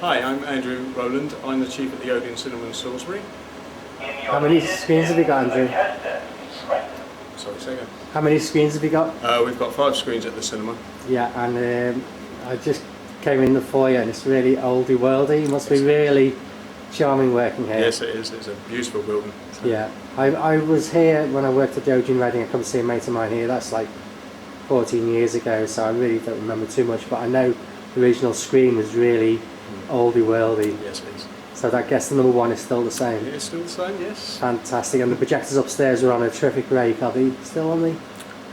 Hi, I'm Andrew Rowland. I'm the chief at the Odeon Cinema in Salisbury. How many screens have you got, Andrew? Sorry, say again. How many screens have you got? We've got 5 screens at the cinema. Yeah, and I just came in the foyer and it's really oldie worldy. It must be really charming working here. Yes, it is. It's a beautiful building. So. Yeah, I was here when I worked at the Odeon Reading. I come to see a mate of mine here. That's like 14 years ago, so I really don't remember too much, but I know the original screen was really oldie worldy. Yes, it is. So I guess the number one is still the same. It's still the same, yes. Fantastic. And the projectors upstairs are on a terrific rake. Are they still on the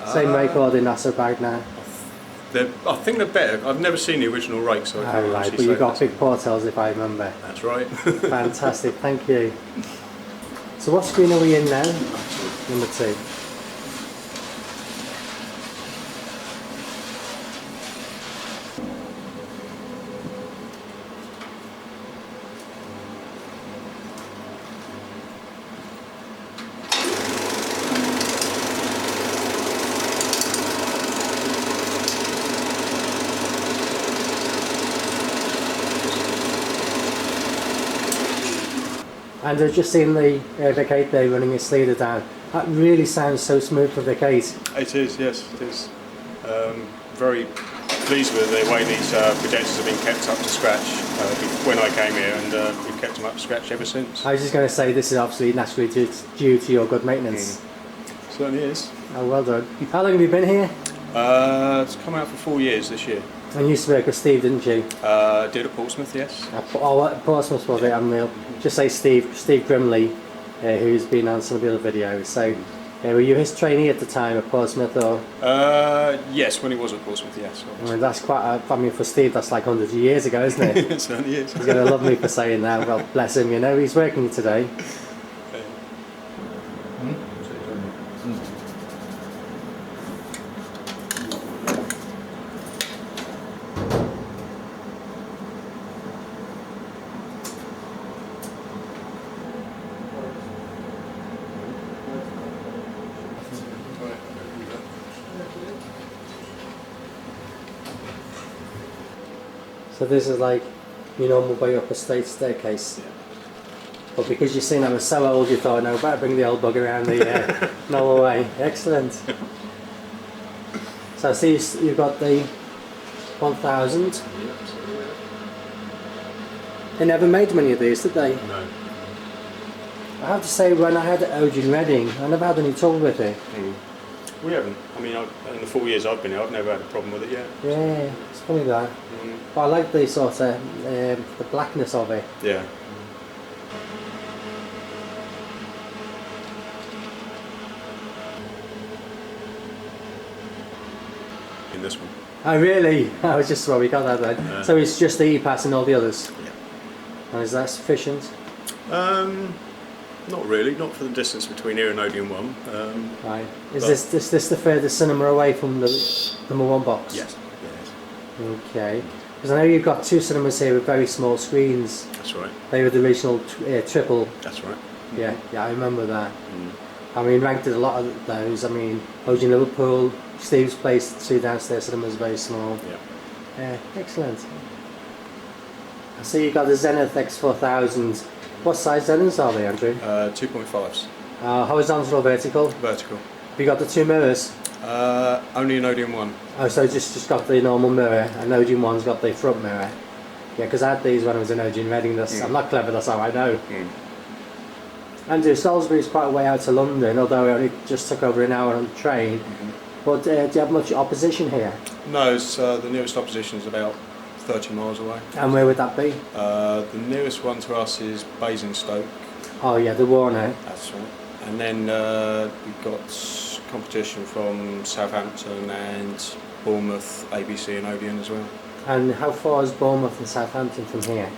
same rake, or are they not so bad now? I think they're better. I've never seen the original rake, so I can't right, actually but you've say got that. big portals if I remember. That's right. Fantastic, thank you. So what screen are we in now? Number 2. And I've just seen the Vic 8 there running its leader down. That really sounds so smooth for Vic 8. It is, yes, it is. Very pleased with the way these projectors have been kept up to scratch when I came here, and we've kept them up to scratch ever since. I was just going to say, this is obviously naturally due to your good maintenance. Certainly is. Oh, well done. How long have you been here? It's come out for 4 years this year. And you used to work with Steve, didn't you? Did at Portsmouth, yes. At Portsmouth was it? And just say Steve Grimley, who's been on some of the other videos. So, were you his trainee at the time at Portsmouth, or? Yes, when he was at Portsmouth, yes. I mean, that's quite. I mean, for Steve, that's like hundreds of years ago, isn't it? It certainly is. He's going to love me for saying that. Well, bless him. You know, he's working today. So this is like your normal way up a straight staircase. Yeah. But because you've seen I was so old, you thought, no, better bring the old bugger around the normal way. Excellent. So I see you've got the 1000. They never made many of these, did they? No. I have to say, when I had Odeon Reading, I never had any trouble with it. We haven't. I mean, in the 4 years I've been here, I've never had a problem with it yet. Yeah, it's funny that. But I like the sort of the blackness of it. Yeah. In this one. Oh really? I was just, well, we got that then. So it's just the E-Pass and all the others? Yeah. And is that sufficient? Not really, not for the distance between here and Odeon 1. Right. Is this the furthest cinema away from the number 1 box? Yes. Okay. Because I know you've got 2 cinemas here with very small screens. That's right. They were the original triple. That's right. Yeah, I remember that. I mean, ranked at a lot of those. I mean, Odeon Liverpool, Steve's Place, 2 downstairs cinemas, very small. Yeah. Excellent. I see you've got the Zenith X4000. What size Zeniths are they, Andrew? 2.5s. Horizontal or vertical? Vertical. Have you got the 2 mirrors? Only in Odeon 1. Oh, so just got the normal mirror, and Odeon 1's got the front mirror. Yeah, because I had these when I was in Odeon Reading. I'm not clever, that's how I know. Andrew, Salisbury is quite a way out to London, although it only just took over an hour on the train. But do you have much opposition here? No, it's, the nearest opposition is about 30 miles away. And where would that be? The nearest one to us is Basingstoke. Oh yeah, the Warner. That's right. And then we've got competition from Southampton and Bournemouth, ABC and Odeon as well. And how far is Bournemouth and Southampton from here?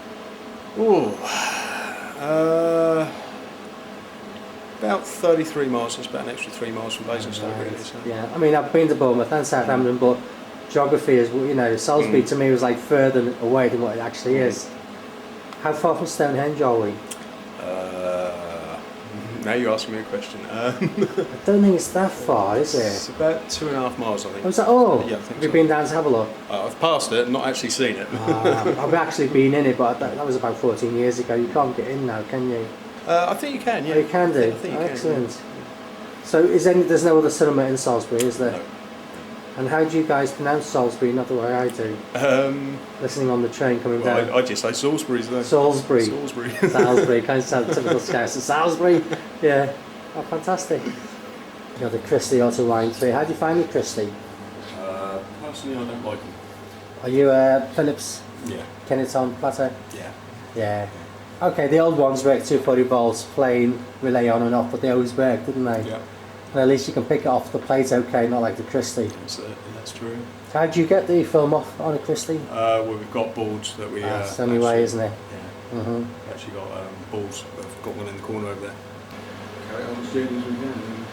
About 33 miles, so it's about an extra 3 miles from Basingstoke, really. So. Yeah, I mean, I've been to Bournemouth and Southampton, but geography is, you know, Salisbury to me was like further away than what it actually is. How far from Stonehenge are we? Now you're asking me a question. I don't think it's that far, is It's it? about 2.5 miles, I think. Oh, is that all? Yeah, I think Have you so. been down to have a look? I've passed it, not actually seen it. I've actually been in it, but that was about 14 years ago. You can't get in now, can you? I think you can, yeah. Oh, you can do? I think you can, Excellent. yeah. So there's no other cinema in Salisbury, is there? No. And how do you guys pronounce Salisbury? Not the way I do. Listening on the train coming down. I just say Salisbury's there. Salisbury. Salisbury. Salisbury, kind of sound typical Scouse. Salisbury, yeah. Oh, fantastic. You know, the Christie Auto Wine 3. How do you find the Christie? Personally, I don't like them. Are you a Phillips Yeah. Kenneton platter? Yeah. Yeah. Okay, the old ones work 240 volts, plain, relay on and off, but they always work, didn't they? Yeah. And at least you can pick it off the plate okay, not like the Christie. That's true. How do you get the film off on a Christie? Well, we've got boards that we. That's the only way, isn't it? Yeah. Mm-hmm. We've actually got boards. We've got one in the corner over there. Carry on as we can.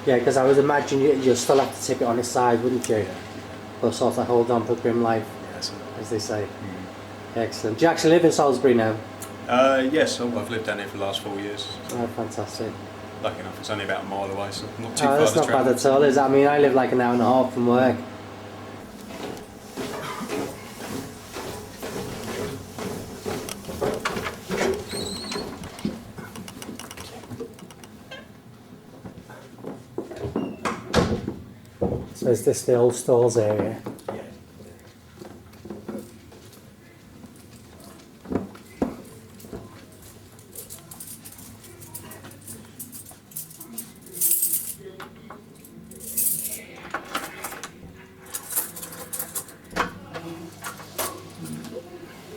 Yeah, because I would imagine you'll still have to tip it on its side, wouldn't you? Yeah. Or sort of hold on for grim life, Yeah, as they say. Excellent. Do you actually live in Salisbury now? Yes, I've lived down here for the last 4 years. So Oh, fantastic. lucky enough, it's only about a mile away, so not too Oh, far that's to not travel. bad at all, is it? I mean, I live like an hour and a half from work. So is this the old stores area? Yeah.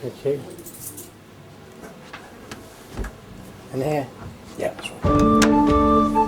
Okay. And here? Yeah, that's right.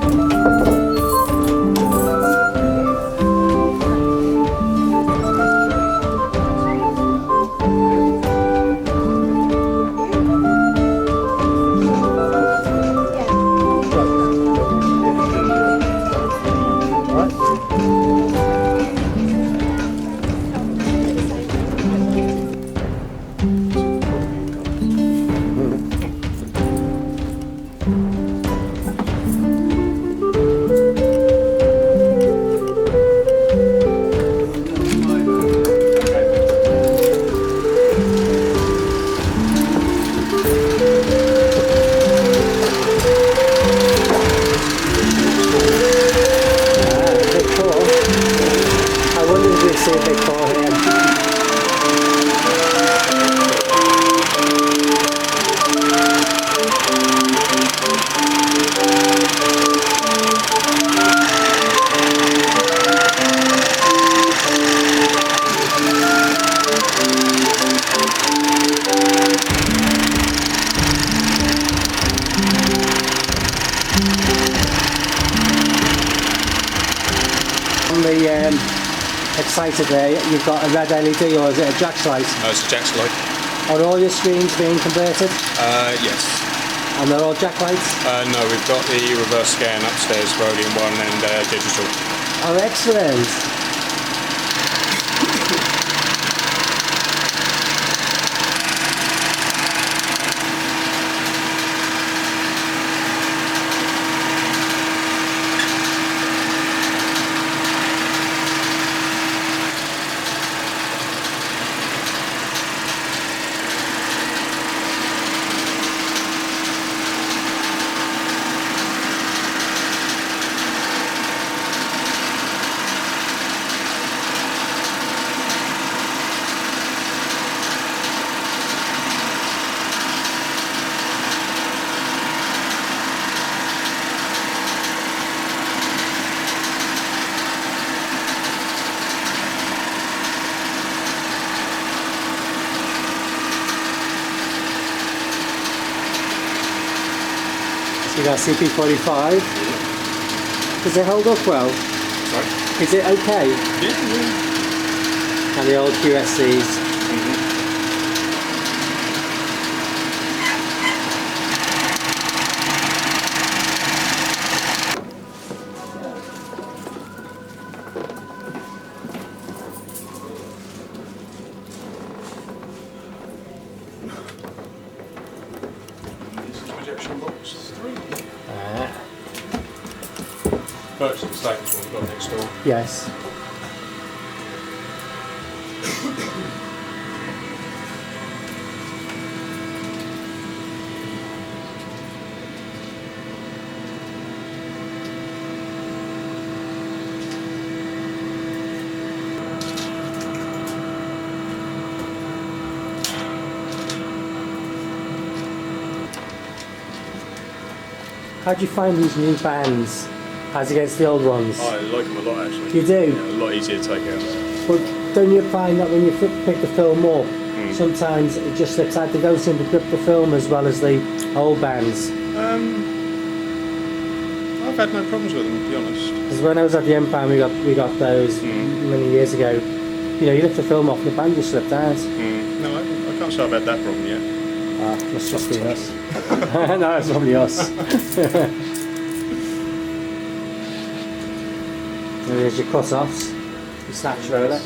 On the exciter there, you've got a red LED, or is it a jack light? It's a jack's light. Are all your screens being converted? Yes. And they're all jack lights? No, we've got the reverse scan upstairs for Odeon 1 and digital. Oh, excellent. You got CP45. Does it hold up well? Sorry? Is it okay? Yeah. And the old QSCs. This is projection box 3. actually the same as what we've got next door. Yes. How do you find these new bands as against the old ones? I like them a lot actually. You do? Yeah, a lot easier to take out. But don't you find that when you pick the film up, sometimes it just slips out? They don't seem to grip the film as well as the old bands. I've had no problems with them, to be honest. Because when I was at the Empire, we got those many years ago. You know, you lift the film off and the band just slipped out. No, I can't say I've had that problem yet. Must just be us. No, it's probably us. There's your cut-offs, your snatch roller.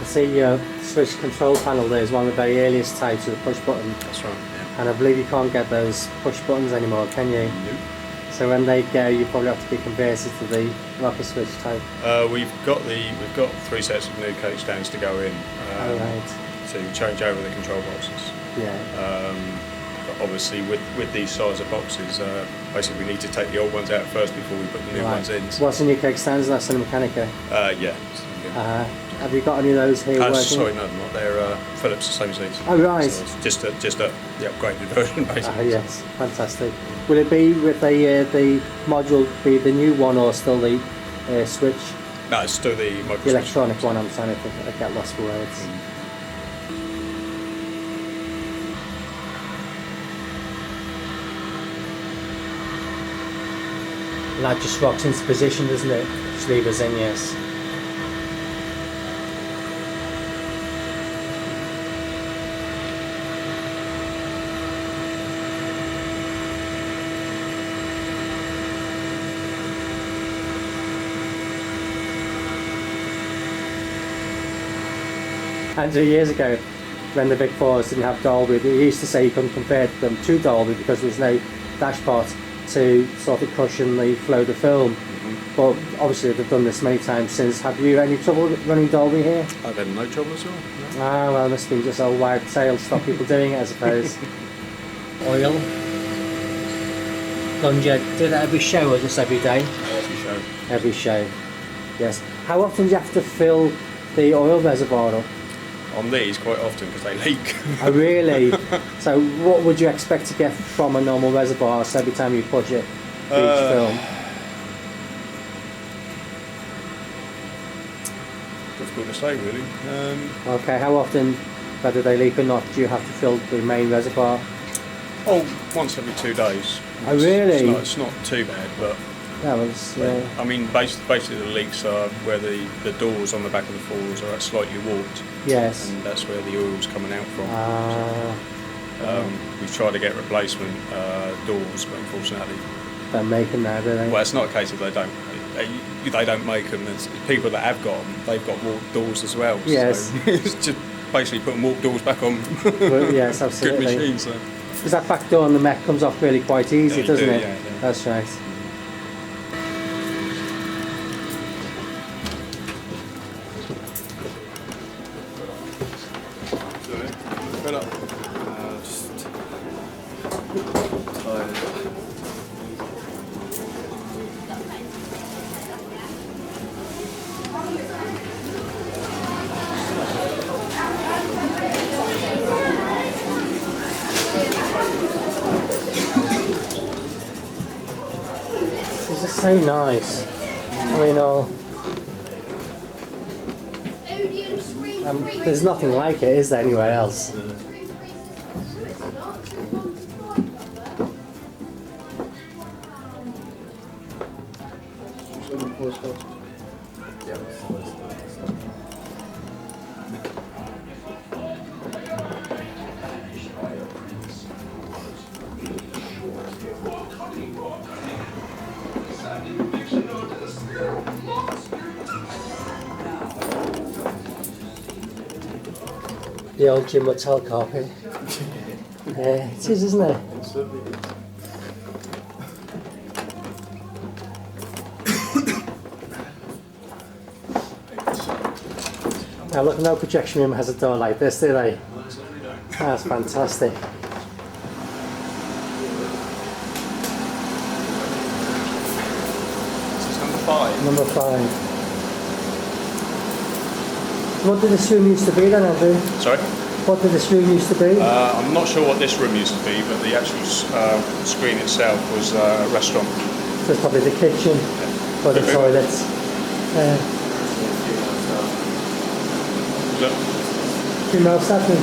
See your switch control panel there is one of the very earliest types of the push button. That's right, yeah. And I believe you can't get those push buttons anymore, can you? Nope. So when they go, you probably have to be converted to the rocker switch type. We've got 3 sets of new coach stands to go in to change over the control boxes. Yeah. But obviously, with these size of boxes, basically we need to take the old ones out first before we put the new ones in. What's in your cake stands? That's in Mechanica. Yeah. Have you got any of those here working? Sorry, no, not. They're Philips, the same as these. Oh right. So it's just the upgraded version, basically. Yes, fantastic. Will it be with the module be the new one or still the switch? No, it's still the micro The electronic one. I'm trying to think. I get lost for words. And that just rocks into position, doesn't it? Just leave us in, yes. And years ago, when the big fours didn't have Dolby, they used to say you couldn't convert them to Dolby because there was no dashpot to sort of cushion the flow of the film. But obviously they've done this many times since. Have you any trouble running Dolby here? I've had no trouble at all. No. Ah, well, it must be just old wild tales, stop people doing it, I suppose. Oil. Plunger, do that every show or just every day? Every show. Every show, yes. How often do you have to fill the oil reservoir up? On these, quite often, because they leak. Oh, really? So what would you expect to get from a normal reservoir every time you push it for each film? Difficult to say, really. Okay, how often, whether they leak or not, do you have to fill the main reservoir? Once every 2 days. Oh, really? It's not too bad, but... That was... I mean, basically the leaks are where the doors on the back of the falls are slightly warped. Yes. And that's where the oil's coming out from. We've tried to get replacement doors, but unfortunately... Don't make them now, do they? Well, it's not a case of they don't make them. It's people that have got them, they've got warped doors as well. Yes. So it's just basically putting warped doors back on. Well, yes, absolutely. Good machine, so. Because that back door on the mech comes off really quite easy, doesn't it? Yeah. That's right. Fill up. Just tired. This is so nice. I mean, There's nothing like it, is there, anywhere else? The old gym hotel carpet. Yeah, it is, isn't it? Now look, no projection room has a door like this, do they? That's fantastic. This is number 5. Number 5. What did this room used to be then, Andrew? Sorry? What did this room used to be? I'm not sure what this room used to be, but the actual screen itself was a restaurant. So it's probably the kitchen or the toilets. Female staff room.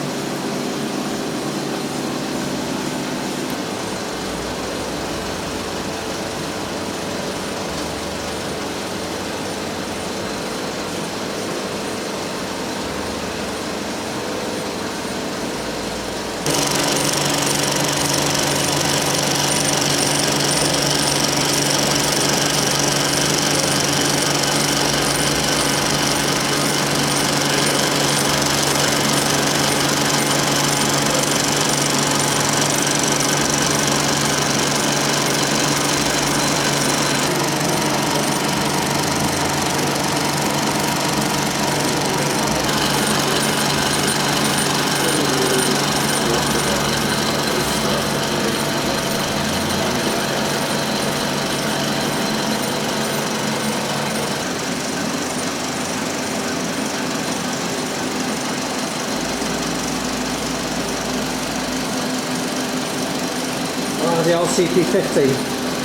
Oh, the old CP50.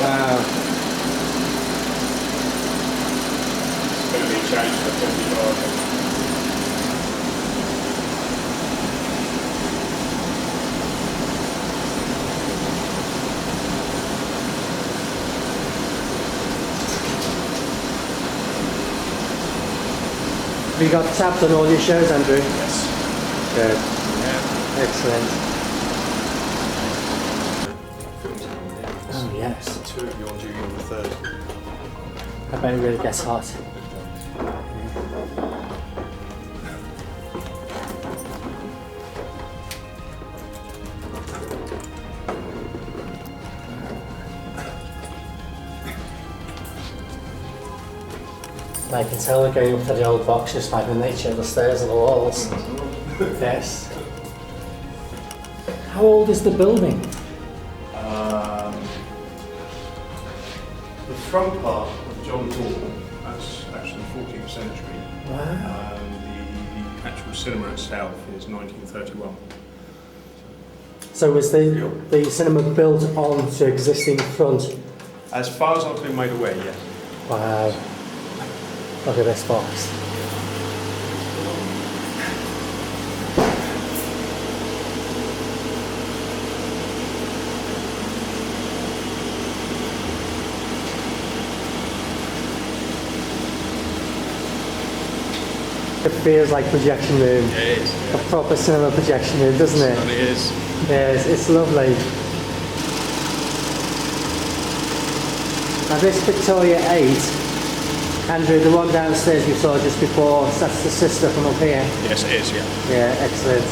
Wow. It's going to be changed for 55. Have you got tapped on all your shows, Andrew? Yes. Good. Yeah. Excellent. Oh yes. 2 of you on duty on the 3rd. I bet it really gets hot. I can tell we're going up to the old box just by the nature of the stairs and the walls. Yes. How old is the building? The front part of John Hall, that's actually 14th century. Wow. The actual cinema itself is 1931. So was the cinema built onto existing front? As far as I've been made aware, yes. Wow. Look at this box. It feels like projection room. It is. A proper cinema projection room, doesn't it? It is. Yes, it's lovely. Now this Victoria 8, Andrew, the one downstairs we saw just before, that's the sister from up here. Yes, it is, yeah. Yeah, excellent.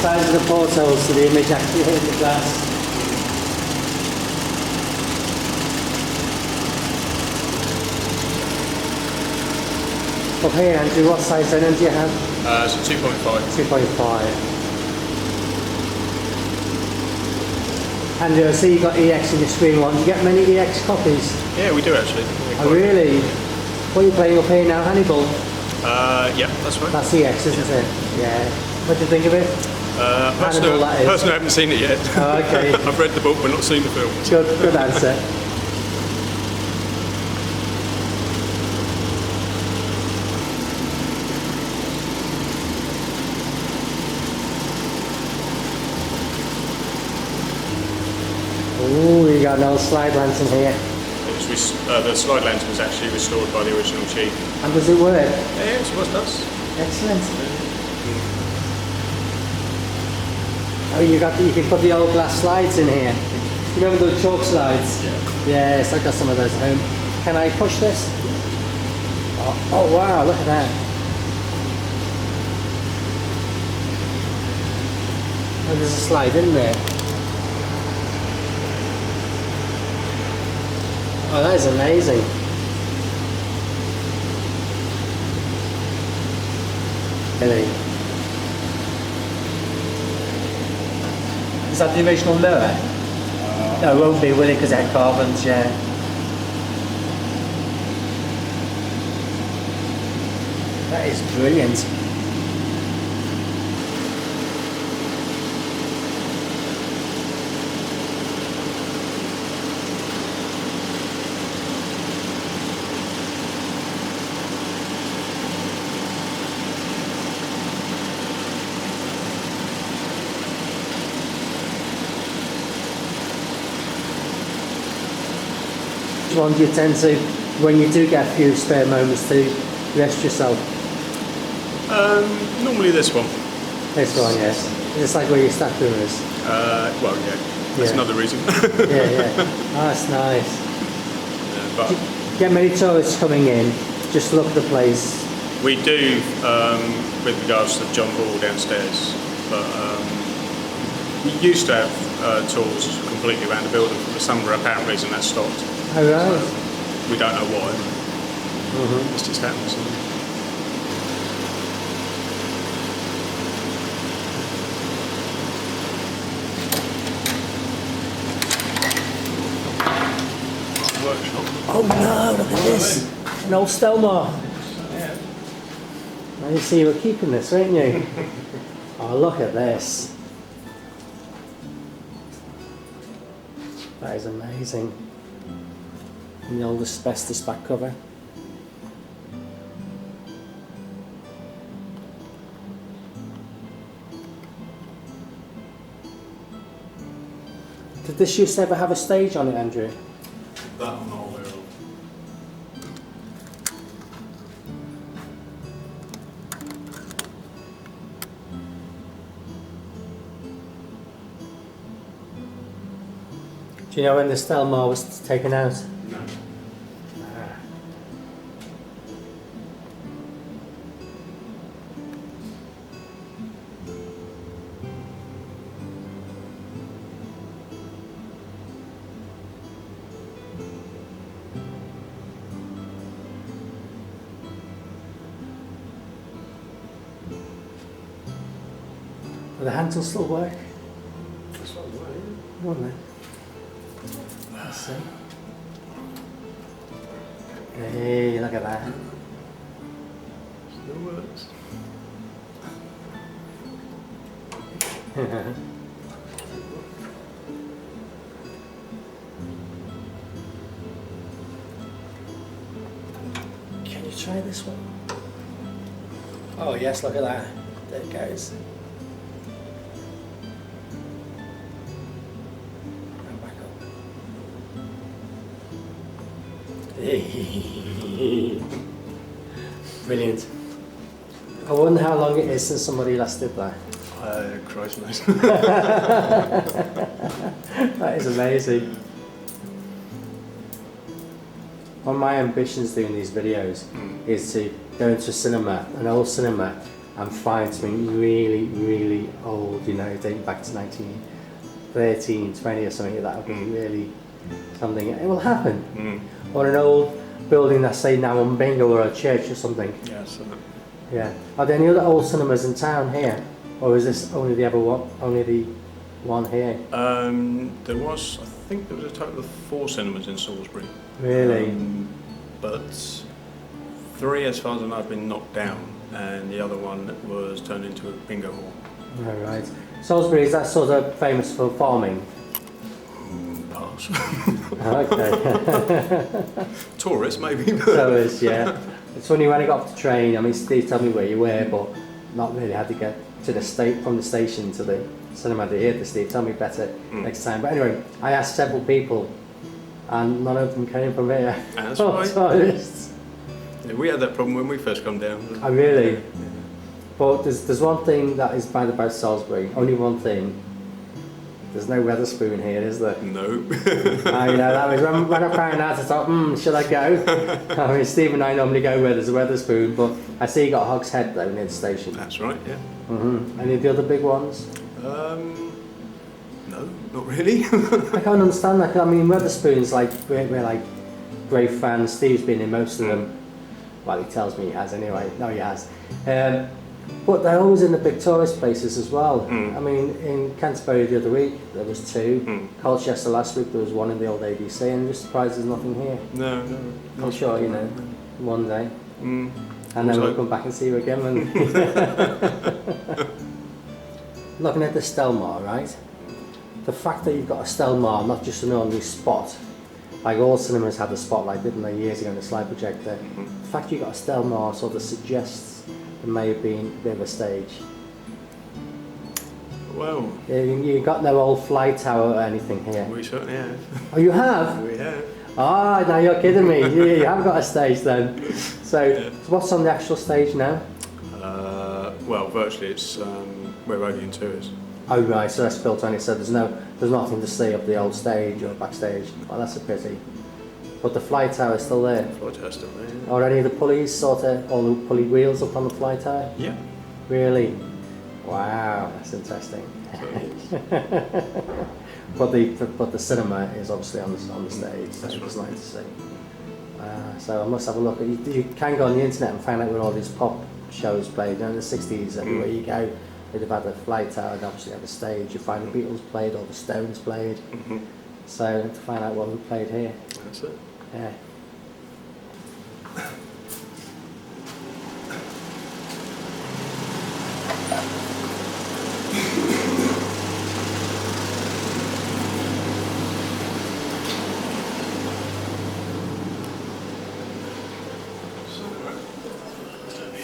Size of the portals so the image actually hit the glass. Up here, Andrew, what size Odeon do you have? So 2.5. 2.5. Andrew, I see you got EX in your screen one. Do you get many EX copies? Yeah, we do actually. Oh, really? What are you playing up here now, Hannibal? Yeah, that's right. That's EX, isn't it? Yeah. What do you think of it? Personally, that is. I haven't seen it yet. Oh, okay. I've read the book but not seen the film. Good answer. Oh, you got an old slide lantern here. The slide lantern was actually restored by the original chief. And does it work? Yeah, it does. Excellent. Oh, you can put the old glass slides in here. You remember those chalk slides? Yeah. Yes, I got some of those at home. Can I push this? Oh wow, look at that. Oh, there's a slide in there. Oh, that is amazing. Really? Is that the original mirror? No, it won't be, will it? Because it had carbons, yeah. That is brilliant. Which one do you tend to, when you do get a few spare moments, to rest yourself? Normally this one. This one, yes. It's like where your staff room is. Well, yeah. That's another reason. Yeah. Oh, that's nice. Yeah, but Do you get many tourists coming in, just look at the place? we do with regards to the John Hall downstairs, but we used to have tours completely around the building, but for some apparent reason that stopped. Oh, right. So we don't know why. It just happens. Workshop. Oh no, look at this. An old Stelmar. Yeah. Now you see you were keeping this, weren't you? Oh, look at this. That is amazing. And the old asbestos back cover. Did this used to ever have a stage on it, Andrew? That I'm not aware of. Do you know when the Stelmar was taken out? No. Will the handle still work? That's not right. Come on then. Let's see. Hey, look at that. Still works. Can you try this one? Oh yes, look at that. There it goes. And back up. Brilliant. I wonder how long it is since somebody last did that. Christ knows. That is amazing. One of my ambitions doing these videos is to go into a cinema, an old cinema, and find something really, really old, you know, dating back to 1913, 20 or something like that. Would be really something. It will happen. Or an old building that's say now on bingo or a church or something. Yeah, so Yeah. Are there any other old cinemas in town here, or is this only the one here? there was, I think there was a total of 4 cinemas in Salisbury. Really? But 3, as far as I know, have been knocked down, and the other one was turned into a bingo hall. All right. Salisbury, is that sort of famous for farming? Pass. Okay. Tourists, maybe. Tourists, yeah. It's funny when I got off the train. I mean, Steve told me where you were, but not really had to get to from the station to the cinema to hear the Steve. Tell me better next time. But anyway, I asked several people, and none of them came from here. That's right. Tourists. Yeah, we had that problem when we first come down. Oh, really? Yeah. But there's one thing that is bad about Salisbury. Only one thing. There's no Wetherspoon here, is there? No. I know, that was when I found out, I thought, should I go? I mean, Steve and I normally go where there's a Wetherspoon, but I see you got Hog's Head though near the station. That's right, yeah. Any of the other big ones? No, not really. I can't understand that. I mean, Wetherspoon's like, we're like great fans. Steve's been in most of them. Well, he tells me he has anyway. No, he has. But they're always in the big tourist places as well. I mean, in Canterbury the other week, there was 2. Colchester last week, there was 1 in the old ABC, and I'm just surprised there's nothing here. No. I'm sure, you know, one day. And then we'll come back and see you again. Looking at the Stelmar, right? The fact that you've got a Stelmar, not just an ordinary spot, like all cinemas had a spotlight, didn't they, years ago in the slide projector. The fact you've got a Stelmar sort of suggests it may have been a bit of a stage. Well, you got no old fly tower or anything here. we certainly have. Oh, you have? We have. Ah, now you're kidding me. You have got a stage then. So, what's on the actual stage now? Well, virtually it's where Odeon 2 is. Oh right, so that's built on it. So there's nothing to see of the old stage or backstage. Well, that's a pity. But the fly tower is still there. Fly tower's still there. Yeah. Are any of the pulleys all the pulley wheels up on the fly tower? Yeah. Really? Wow, that's interesting. So But the cinema is obviously on the stage. So it's nice to see. So I must have a look. You can go on the internet and find out where all these pop shows played. You know, in the 60s, everywhere you go, they'd have had a fly tower and obviously had a stage. You find the Beatles played or the Stones played. So to find out what we played here. that's it. Yeah.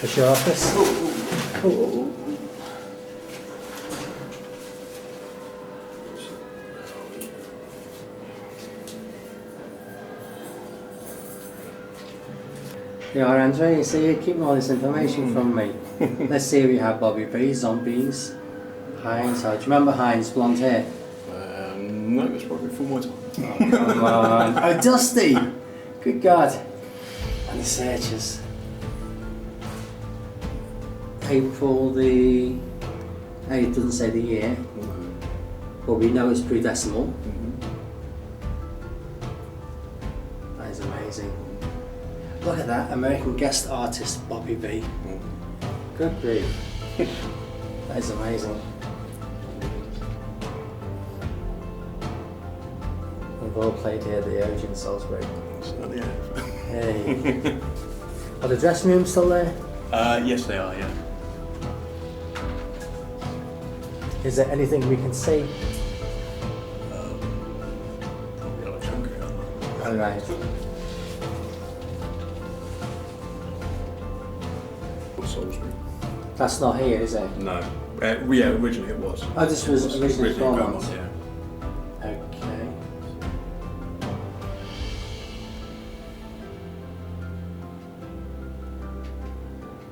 What's your office? Oh. Yeah, Andre, so you're keeping all this information from me. Let's see if you have Bobby B, Zombies, Heinz. Do you remember Heinz, blonde hair? No, it's probably for more time. Oh, come on. Oh, Dusty! Good God. And the Searchers. April the... Hey, it doesn't say the year, but we know it's pre-decimal. That is amazing. Look at that, American guest artist Bobby B. Good grief. That is amazing. We've all played here at the Odeon, Salisbury. Certainly have. Hey. Are the dressing rooms still there? Yes, they are, yeah. Is there anything we can see? Probably a lot of chunky. Alright. Salisbury. That's not here, is it? No. Yeah, originally it was. Oh, this was originally Beaumont. Yeah. Okay.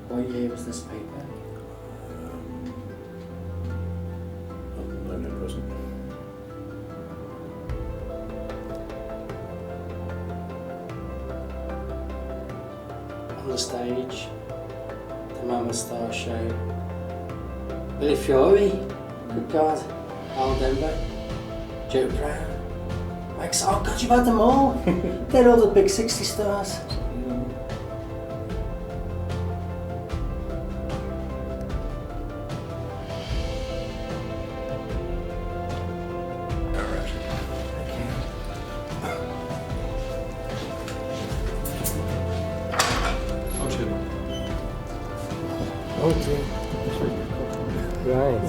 What year was this paper? No, it wasn't. On the stage, the Mammoth Star Show. Billy Fiore, good God, Al Denver, Joe Brown, Like, oh God, you've had them all. They're all the big 60 stars. Oh dear. Right.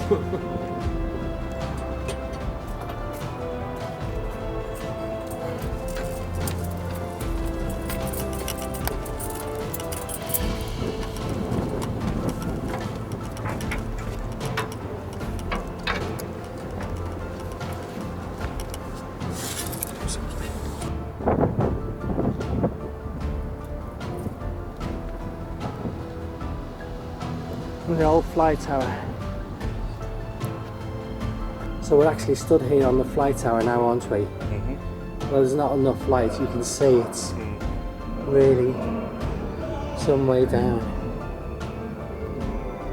The old fly tower. So we're actually stood here on the fly tower now, aren't we? Mm-hmm. Well, there's not enough light. You can see it's really some way down.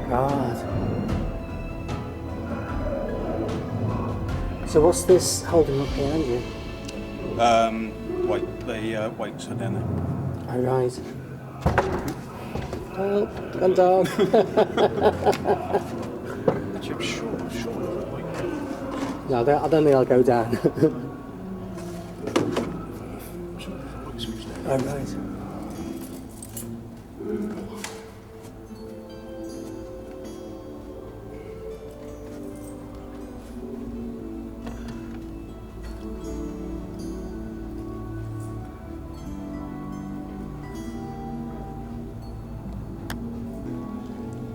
God. So what's this holding up here, Andrew? The weights are down there. Oh, right. Oh, gone down. No, I don't think I'll go down. Oh, right.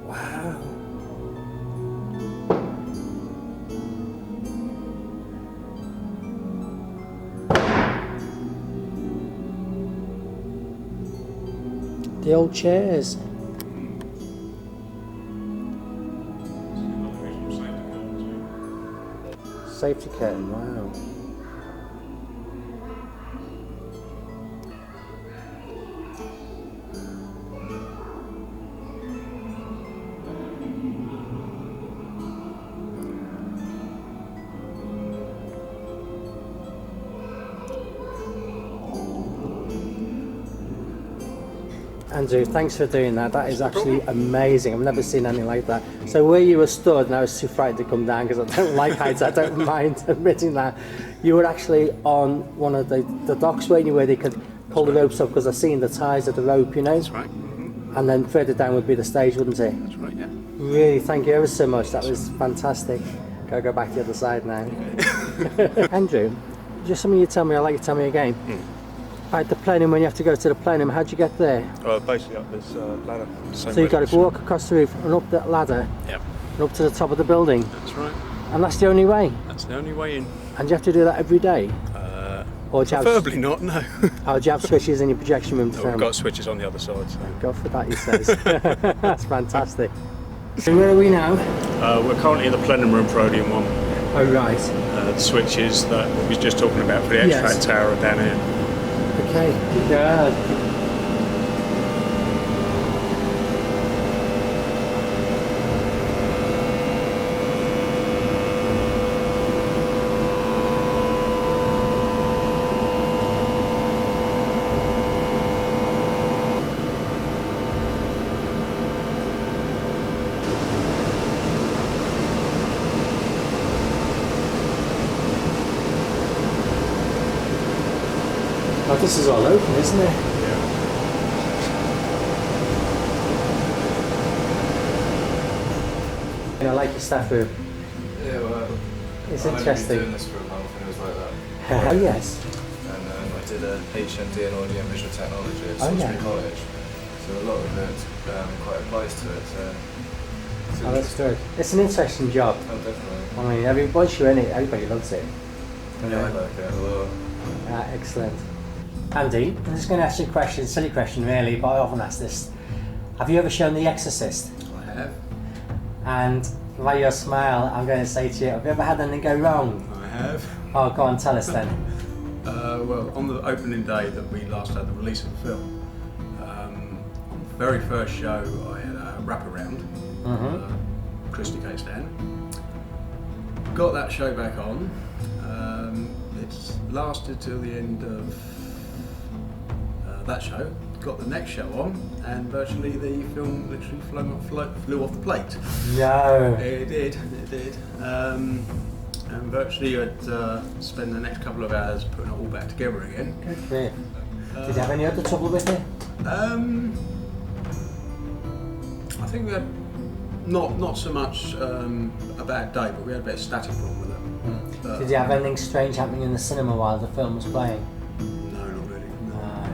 Wow. The old chairs. Safety curtain, wow. Andrew, thanks for doing that. That is actually amazing. I've never seen anything like that. So where you were stood, and I was too frightened to come down because I don't like heights, I don't mind admitting that. You were actually on one of the docks, weren't you, where they could pull the ropes up, because I've seen the ties of the rope, you know? That's right. Mm-hmm. And then further down would be the stage, wouldn't it? That's right, yeah. Really, thank you ever so much. That was fantastic. Gotta go back to the other side now. Andrew, just something you tell me, I'd like you to tell me again. At the plenum, when you have to go to the plenum, how'd you get there? Basically up this ladder. So you've got to walk across the roof and up that ladder, Yep. and up to the top of the building. That's right. And that's the only way? That's the only way in. And do you have to do that every day? Or do you Preferably not, no. Oh, do you have switches in your projection room to No, film? we've got switches on the other side. So. Go for that, he says. That's fantastic. So where are we now? We're currently in the plenum room for Odeon 1. Oh, right. The switches that we was just talking about for the extract Yes. tower are down here. Okay. Yeah. Oh, this is all open, isn't it? Yeah. I like your staff room. Yeah, well, It's I've interesting. been doing this for a month and it was like that. Oh, yes. And I did a HND in Audio and Visual Technology at Oh, Salisbury yeah. College. So a lot of it quite applies to it. So it's Oh, that's good. It's an interesting job. Oh, definitely. I mean, once you're in it, everybody loves it. Yeah, I like it a lot. Excellent. Andy, I'm just going to ask you a question, silly question really, but I often ask this. Have you ever shown The Exorcist? I have. And by your smile, I'm going to say to you, have you ever had anything go wrong? I have. Oh, go on, tell us then. Well, on the opening day that we last had the release of the film, on the very first show I had a wraparound, Christy Case down. Got that show back on. It's lasted till the end of that show. Got the next show on, and virtually the film literally flew off the plate. No. It did. And virtually I'd spend the next couple of hours putting it all back together again. Good for you. Did you have any other trouble with it? I think we had not so much a bad day, but we had a bit of static problem with it. Did you have anything strange happening in the cinema while the film was playing? No, not really. No.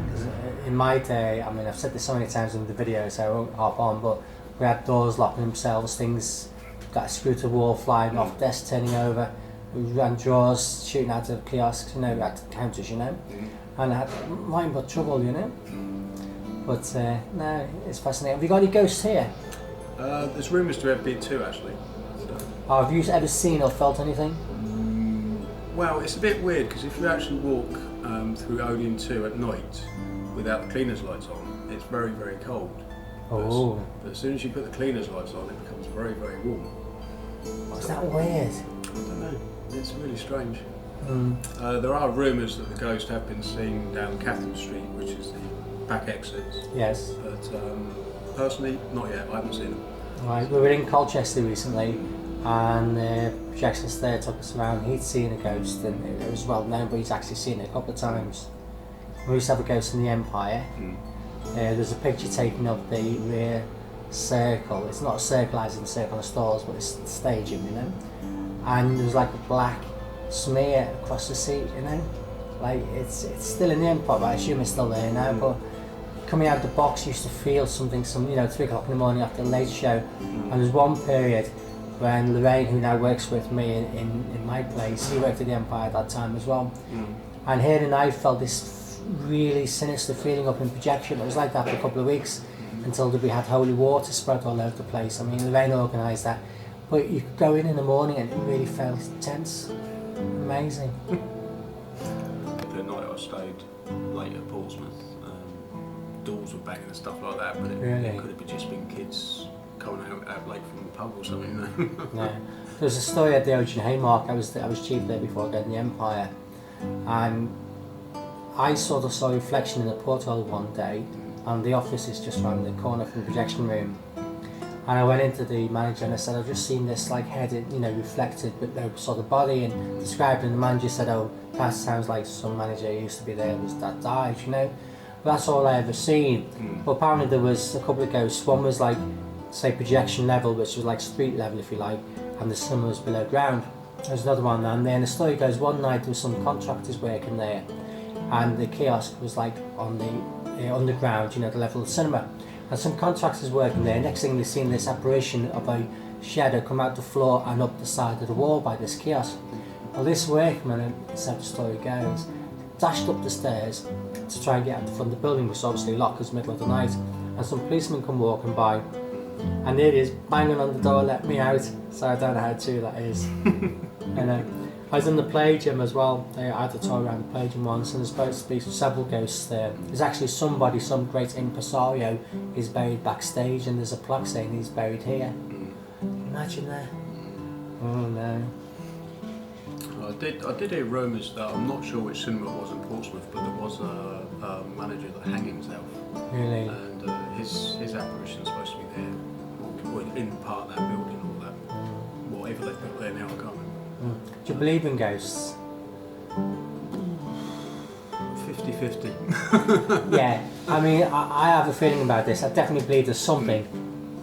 In my day, I mean, I've said this so many times in the video, so I won't hop on, but we had doors locking themselves, things got screwed to the wall, flying off, desks turning over, we ran drawers shooting out of kiosks, you know, we had counters, you know, and I had nothing but trouble, you know. But no, it's fascinating. Have you got any ghosts here? There's rumours to have been two, actually. So. Oh, have you ever seen or felt anything? Well, it's a bit weird because if you actually walk through Odeon 2 at night without the cleaners lights on, it's very, very cold. Oh. But as soon as you put the cleaners lights on, it becomes very, very warm. Is that weird? I don't know. It's really strange. There are rumours that the ghosts have been seen down Catherine Street, which is the back exits. Yes. But personally, not yet. I haven't seen them. Right, we were in Colchester recently, and projectionist there took us around. He'd seen a ghost, and it was well known, but he's actually seen it a couple of times. We used to have a ghost in the Empire. There's a picture taken of the rear circle. It's not a circle as in the circle of stalls, but it's staging, you know. And there was like a black smear across the seat, you know. Like it's still in the Empire, but I assume it's still there now. But coming out of the box, you used to feel something, 3 o'clock in the morning after the late show. And there's one period when Lorraine, who now works with me in my place, he worked at the Empire at that time as well. And here and I felt this really sinister feeling up in projection. It was like that for a couple of weeks until we had holy water spread all over the place. I mean, Lorraine organised that. But you could go in the morning and it really felt tense. Amazing. The night I stayed late at Portsmouth, doors were banging and stuff like that, but it could have just been kids coming out late from the pub or something, you know. No. There was a story at the Odeon Haymarket. I was chief there before getting the Empire, and I sort of saw a reflection in the porthole one day, and the office is just round the corner from the projection room. And I went into the manager and I said, I've just seen this like head, reflected, but no sort of body, and described it. And the manager said, oh, that sounds like some manager who used to be there that died, you know. But that's all I ever seen. But apparently there was a couple of ghosts. One was like, say, projection level, which was like street level, if you like, and the cinema was below ground. There's another one, and then the story goes, one night there was some contractors working there, and the kiosk was like on the underground, the level of the cinema. And some contractors working there, next thing they've seen this apparition of a shadow come out the floor and up the side of the wall by this kiosk. Well, this workman, so the story goes, dashed up the stairs to try and get out the front of the building, which was obviously locked because middle of the night, and some policemen come walking by, and it is banging on the door, let me out. So I don't know how true that is. I was in the play gym as well. I had to tour around the play gym once, and there's supposed to be several ghosts there. There's actually somebody, some great impresario, is buried backstage, and there's a plaque saying he's buried here. Imagine that. Oh no. I did hear rumours that, I'm not sure which cinema it was in Portsmouth, but there was a manager that hung himself. Really? And his apparition's supposed to be there, or in part of that building, or that, whatever they built there now, I can't remember. Do you believe in ghosts? 50-50. Yeah, I mean, I have a feeling about this. I definitely believe there's something,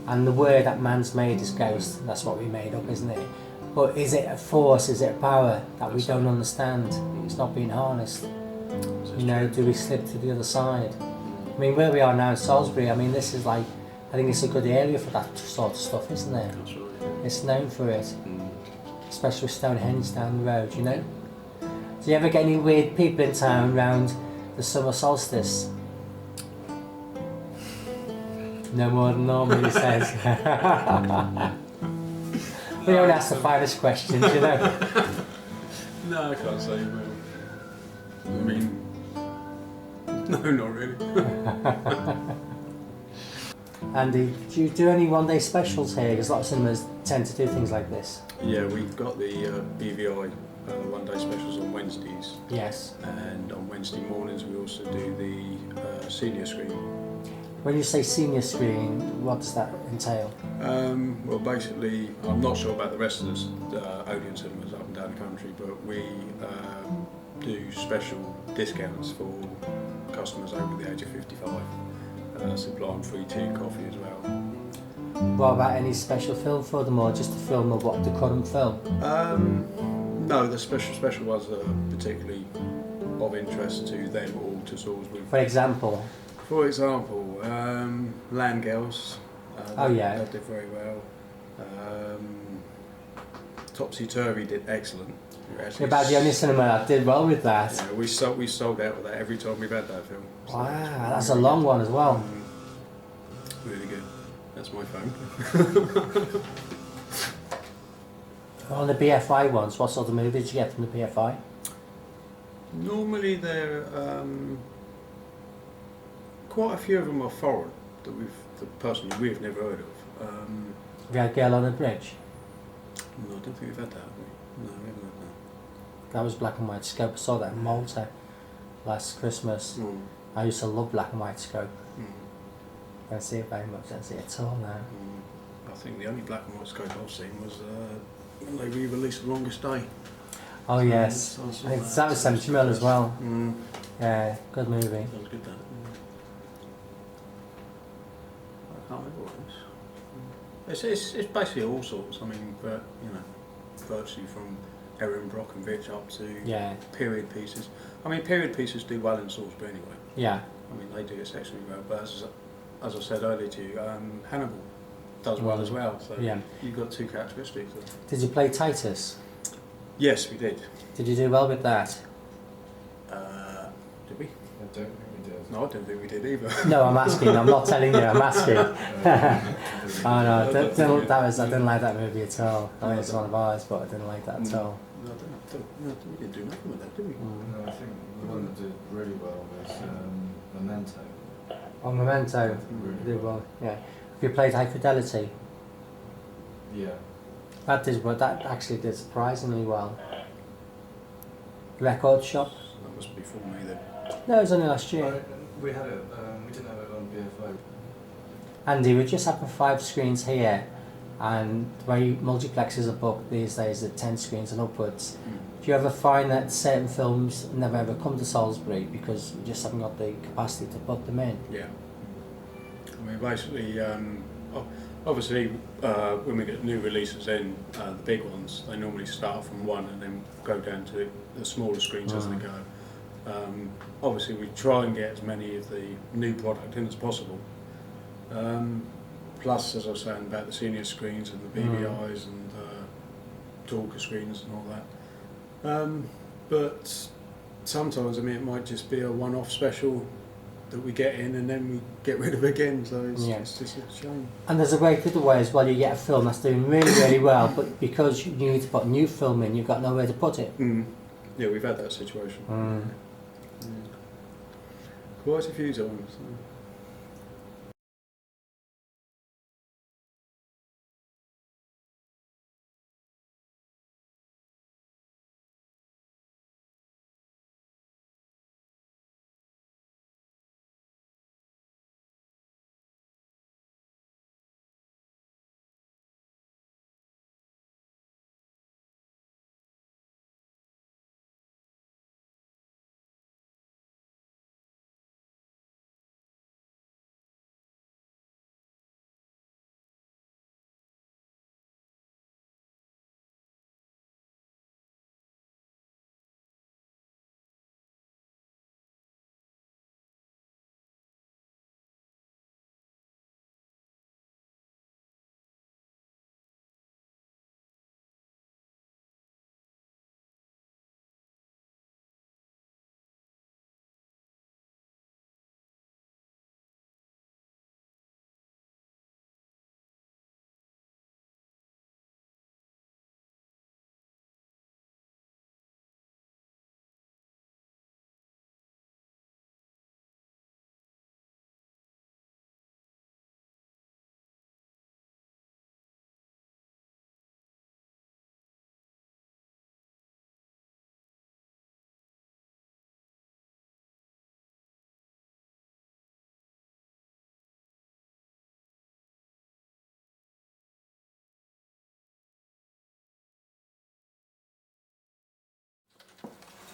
and the word that man's made is ghost. That's what we made up, isn't it? But is it a force, is it a power that we don't understand? It's not being harnessed. Do we slip to the other side? I mean, where we are now in Salisbury, I mean, this is like, I think it's a good area for that sort of stuff, isn't it? That's right. It's known for it. Especially with Stonehenge down the road, Do you ever get any weird people in town around the summer solstice? No more than normal, he says. We don't ask the finest questions, No, I can't say. I mean, no, not really. Andy, do you do any one-day specials here? Because a lot of cinemas tend to do things like this. Yeah, we've got the BVI one-day specials on Wednesdays. Yes. And on Wednesday mornings we also do the senior screen. When you say senior screen, what does that entail? Well, basically, I'm not sure about the rest of the Odeon cinemas up and down the country, but we do special discounts for customers over the age of 55, supplying free tea and coffee as well. What about any special film for them, or just a film of what the current film? No, the special ones that are particularly of interest to them or to Salisbury. For example, Land Girls. They did very well. Topsy Turvy did excellent. You're about the only cinema that did well with that. Yeah, we sold out with that every time we've had that film. So wow, that's a long one as well. Really good. That's my phone. On the BFI ones, what sort of movies did you get from the BFI? Normally they're quite a few of them are foreign personally we've never heard of. Have you had Girl on the Bridge? No, I don't think we've had that. Have we? No, we haven't had that. That was black and white scope. I saw that in Malta last Christmas. I used to love black and white scope. I don't see it very much. I don't see it at all now. I think the only black and white scope I've seen was when they re-released The Longest Day. Oh yes, that was 70 mil as well. Yeah, good movie. That was good, that. I can't remember what it is. It's basically all sorts. I mean, but virtually from Erin Brockovich up to period pieces. I mean, period pieces do well in Salisbury anyway. Yeah. I mean, they do exceptionally well. But as I said earlier to you, Hannibal does well as well. So you've got two characteristics. Did you play Titus? Yes, we did. Did you do well with that? Did we? I don't think we did. No, I don't think we did either. No, I'm asking. I'm not telling you. I'm asking. Oh no, I didn't like that movie at all. I mean, it's one of ours, but I didn't like that at all. No, we didn't do nothing with that, did we? No, I think the one that did really well was Memento. Oh, Memento. Really Did well. Yeah. Have you played High Fidelity? Yeah. That did well. That actually did surprisingly well. Record Shop? That must be before me then. No, it was only last year. We had it. We didn't have it on BFO. Andy, we're just having 5 screens here, and the way multiplexes are booked these days at 10 screens and upwards. Do you ever find that certain films never ever come to Salisbury because we just haven't got the capacity to put them in? Yeah. I mean, basically, obviously, when we get new releases in, the big ones, they normally start from 1 and then go down to the smaller screens as they go. Obviously, we try and get as many of the new product in as possible. Plus, as I was saying about the senior screens and the BBIs and talker screens and all that. But sometimes, I mean, it might just be a one-off special that we get in and then we get rid of again, so it's just a shame. And there's a way the other way as well. You get a film that's doing really, really well, but because you need to put new film in, you've got nowhere to put it. Yeah, we've had that situation. Quite a few times. So.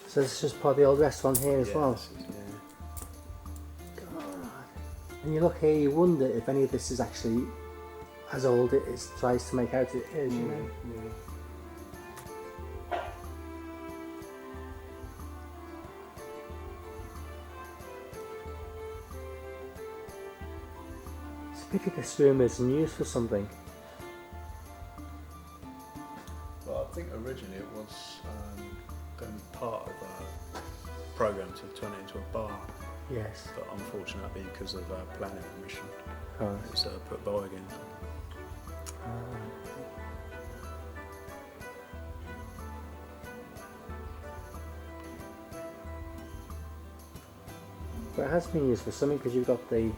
So this is just part of the old restaurant here as well. This is, yeah. God. And you look here, you wonder if any of this is actually as old it is, tries to make out it is, you know. It's a pity this room isn't used for something. Well, I think originally it was going to be part of a programme to turn it into a bar, Yes. but unfortunately because of planning permission, Oh. it's put by again. But it has been used for something because you've got the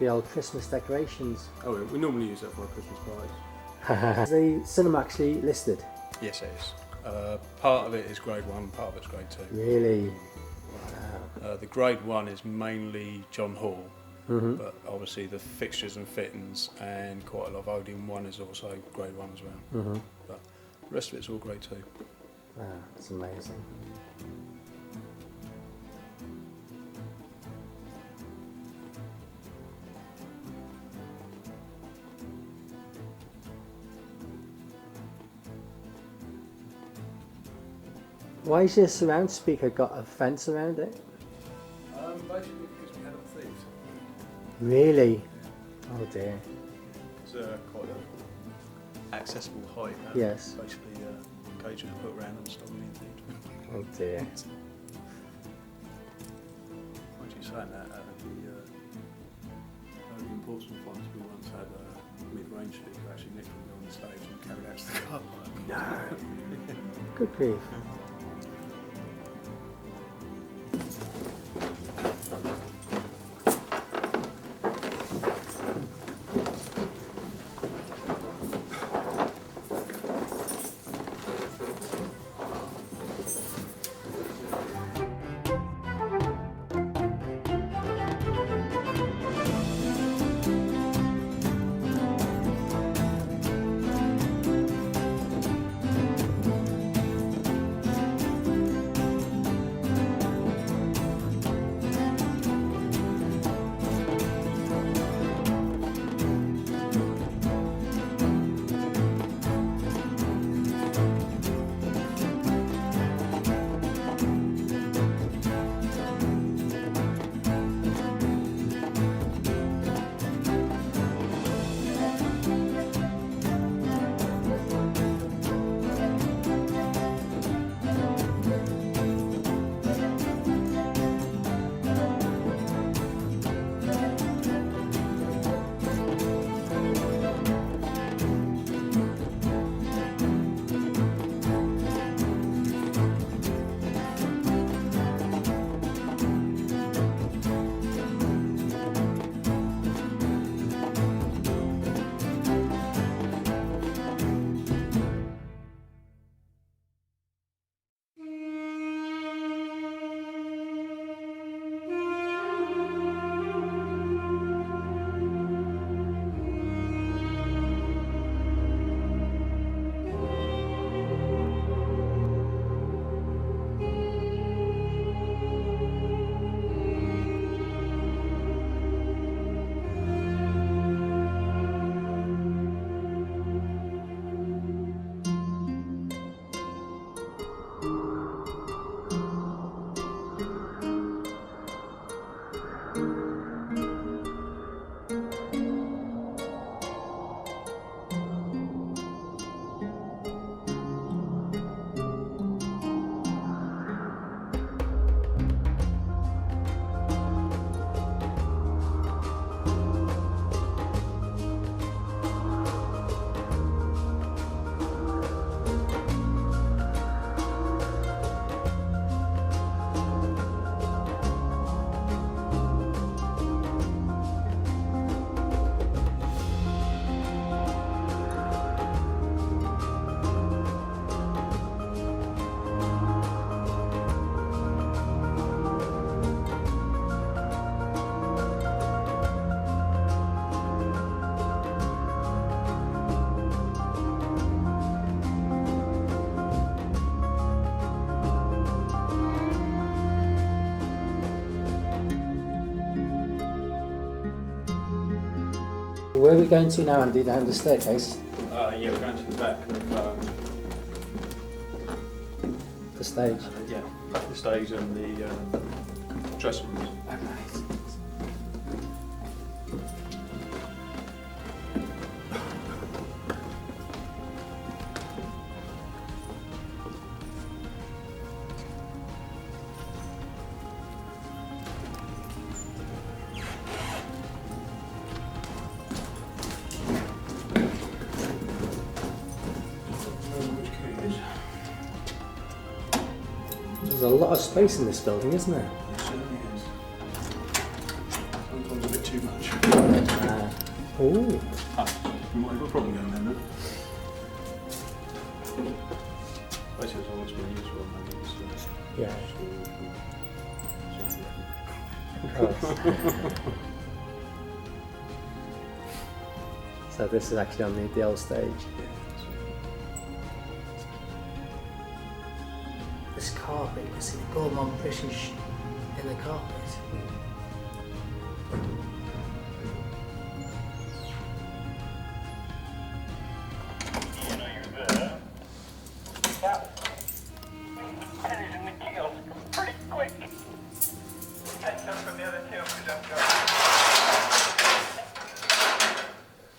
old Christmas decorations. Oh, we normally use that for our Christmas parties. Is the cinema actually listed? Yes, it is. Part of it is grade 1, part of it's grade 2. Really? The grade 1 is mainly John Hall, Mm-hmm. but obviously the fixtures and fittings and quite a lot of Odeon 1 is also grade 1 as well. Mm-hmm. But the rest of it's all grade 2. Ah, that's amazing. Why has your surround speaker got a fence around it? Basically because we had a thieves. Really? Oh dear. It's quite an accessible height. Yes. Basically, cages are put around and stop being thieved. Oh dear. Once you saying that, the Portsmouth ones, we once had a mid-range speaker actually nicked me on the stage and carried out to the car park. No. Good grief. where are we going to now, Andy? Down the staircase? Yeah, we're going to the back of The stage? yeah, back of the stage and the dressing rooms. There's a lot of space in this building, isn't there? It certainly is. Sometimes a bit too much. Ooh. We might have a problem going there now. Basically, it's always been useful. Yeah. So this is actually on the old stage. This carpet, you can see the gold British in the carpet.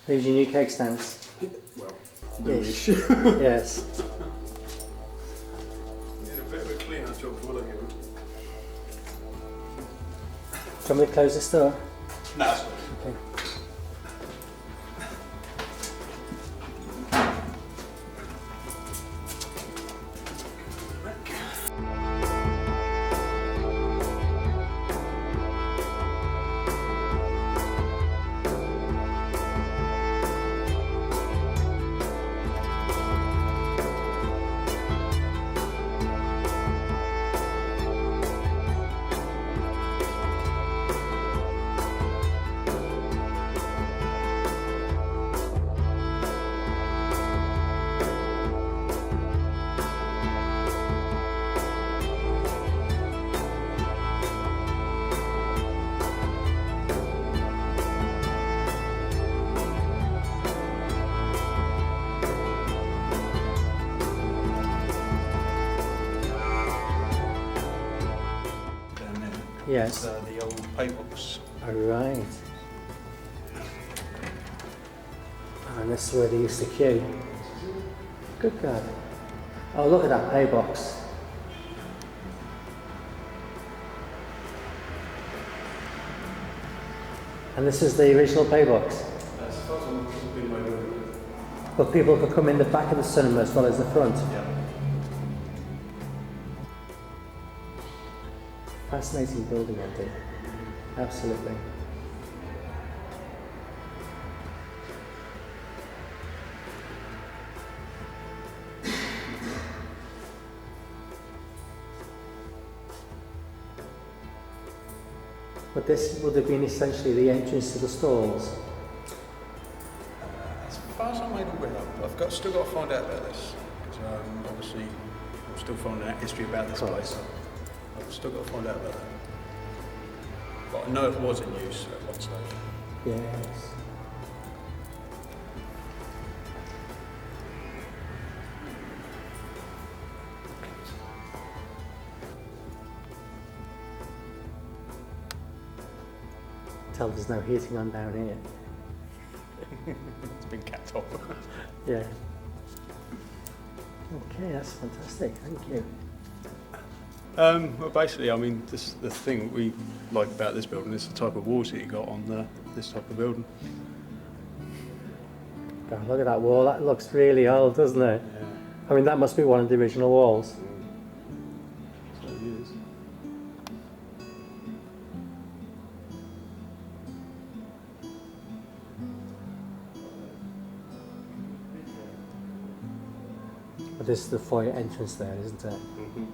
These are your new cake stands? Well, Ish. Yes. need a bit of a clean-up job before I give them. Can we close this door? No, that's fine. Okay. Yes. The old pay box. All right. And this is where they used to queue. Good God. Oh, look at that pay box. And this is the original pay box. That's the first one that's been made over. But people could come in the back of the cinema as well as the front. Yeah. Fascinating building, Andy. Absolutely. But this would have been essentially the entrance to the stalls. As far as I'm made aware of, still got to find out about this. Because obviously, I'm still finding out history about this place. I've still got to find out about that. But I know it was in use at one stage. Yes. Tell there's no heating on down here. It's been capped off. Yeah. Okay, that's fantastic. Thank you. Well, basically, I mean, this the thing we like about this building is the type of walls that you got on this type of building. God, look at that wall. That looks really old, doesn't it? Yeah. I mean, that must be one of the original walls. So it is. But this is the foyer entrance there, isn't it? Mm-hmm.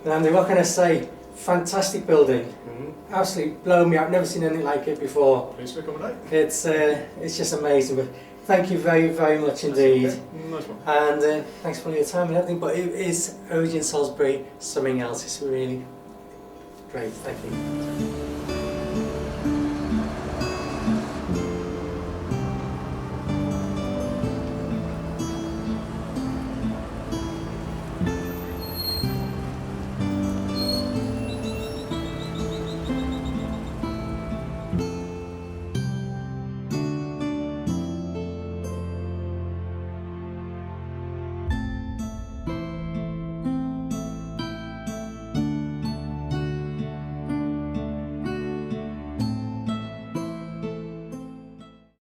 Andy, what can I say? Fantastic building. Absolutely blown me out. Never seen anything like it before. Please for accommodate. It's just amazing. But thank you very, very much indeed. Nice one. And thanks for your time and everything. But it is Odeon Salisbury, something else. It's really great. Thank you.